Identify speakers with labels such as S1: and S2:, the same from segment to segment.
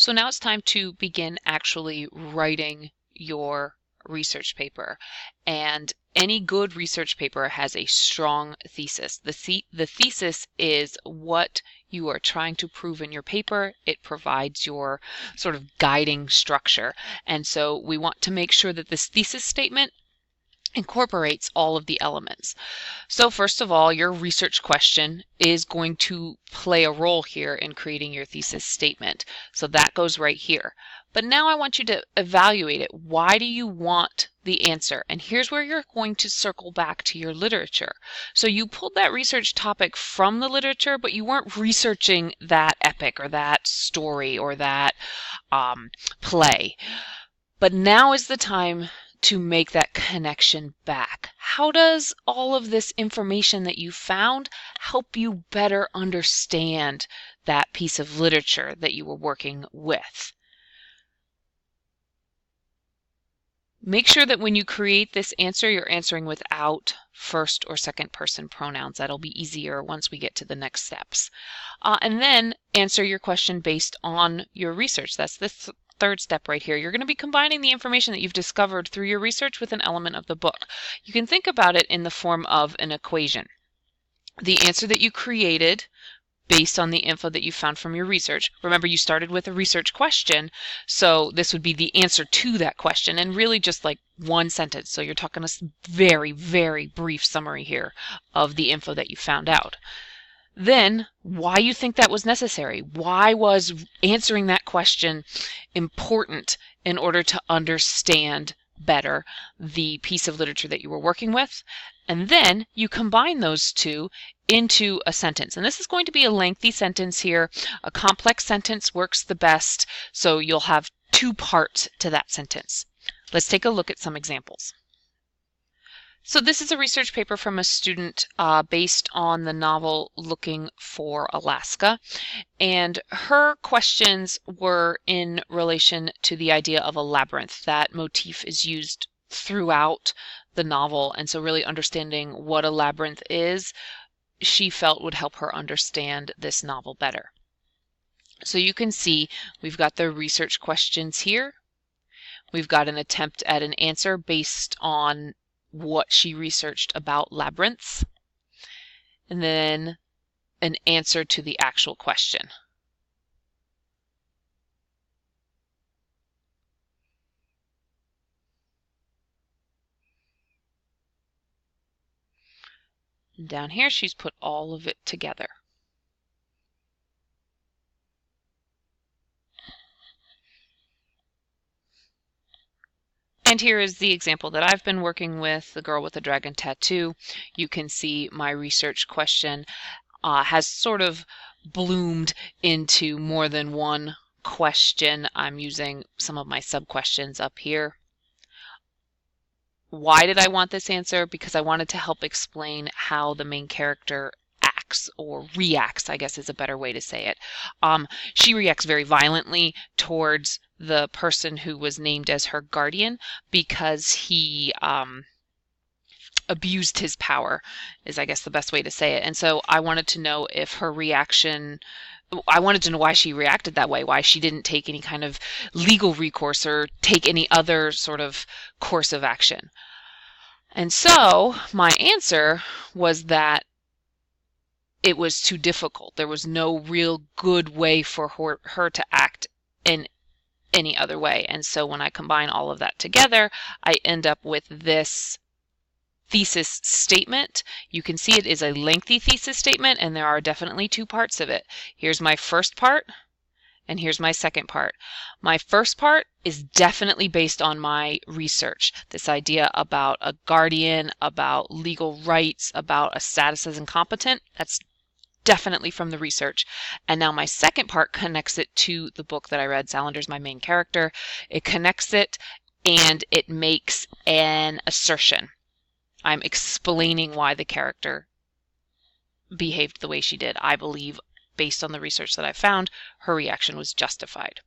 S1: So now it's time to begin actually writing your research paper. And any good research paper has a strong thesis. The thesis is what you are trying to prove in your paper. It provides your sort of guiding structure. And so we want to make sure that this thesis statement incorporates all of the elements. So first of all, your research question is going to play a role here in creating your thesis statement. So that goes right here. But now I want you to evaluate it. Why do you want the answer? And here's where you're going to circle back to your literature. So you pulled that research topic from the literature, but you weren't researching that epic or that story or that play. But now is the time to make that connection back. How does all of this information that you found help you better understand that piece of literature that you were working with? Make sure that when you create this answer, you're answering without first or second person pronouns. That'll be easier once we get to the next steps. And then answer your question based on your research. That's the third step right here. You're going to be combining the information that you've discovered through your research with an element of the book. You can think about it in the form of an equation. The answer that you created based on the info that you found from your research. Remember, you started with a research question, so this would be the answer to that question, and really just like one sentence. So you're talking a very, very brief summary here of the info that you found out. Then, why you think that was necessary. Why was answering that question important in order to understand better the piece of literature that you were working with? And then you combine those two into a sentence. And this is going to be a lengthy sentence here. A complex sentence works the best, so you'll have two parts to that sentence. Let's take a look at some examples. So this is a research paper from a student based on the novel Looking for Alaska. And her questions were in relation to the idea of a labyrinth. That motif is used throughout the novel. And so really understanding what a labyrinth is, she felt would help her understand this novel better. So you can see we've got the research questions here. We've got an attempt at an answer based on what she researched about labyrinths, and then an answer to the actual question. And down here, she's put all of it together. And here is the example that I've been working with, the girl with the dragon tattoo. You can see my research question has sort of bloomed into more than one question. I'm using some of my sub-questions up here. Why did I want this answer? Because I wanted to help explain how the main character acts, or reacts, I guess is a better way to say it. She reacts very violently towards the person who was named as her guardian because he abused his power, is I guess the best way to say it. And so I wanted to know if her reaction, I wanted to know why she reacted that way, why she didn't take any kind of legal recourse or take any other sort of course of action. And so my answer was that it was too difficult. There was no real good way for her to act in any other way. And so when I combine all of that together, I end up with this thesis statement. You can see it is a lengthy thesis statement, and there are definitely two parts of it. Here's my first part, and here's my second part. My first part is definitely based on my research. This idea about a guardian, about legal rights, about a status as incompetent, that's definitely from the research. And now my second part connects it to the book that I read. Salander's my main character. It connects it and it makes an assertion. I'm explaining why the character behaved the way she did. I believe, based on the research that I found, her reaction was justified.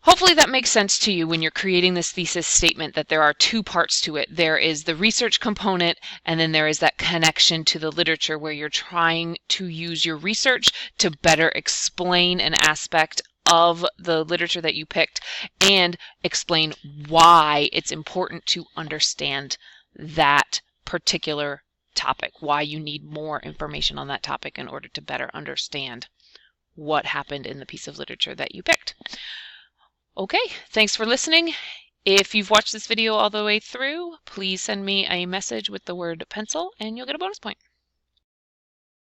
S1: Hopefully that makes sense to you when you're creating this thesis statement, that there are two parts to it. There is the research component, and then there is that connection to the literature where you're trying to use your research to better explain an aspect of the literature that you picked and explain why it's important to understand that particular topic, why you need more information on that topic in order to better understand what happened in the piece of literature that you picked. Okay, thanks for listening. If you've watched this video all the way through, please send me a message with the word pencil and you'll get a bonus point.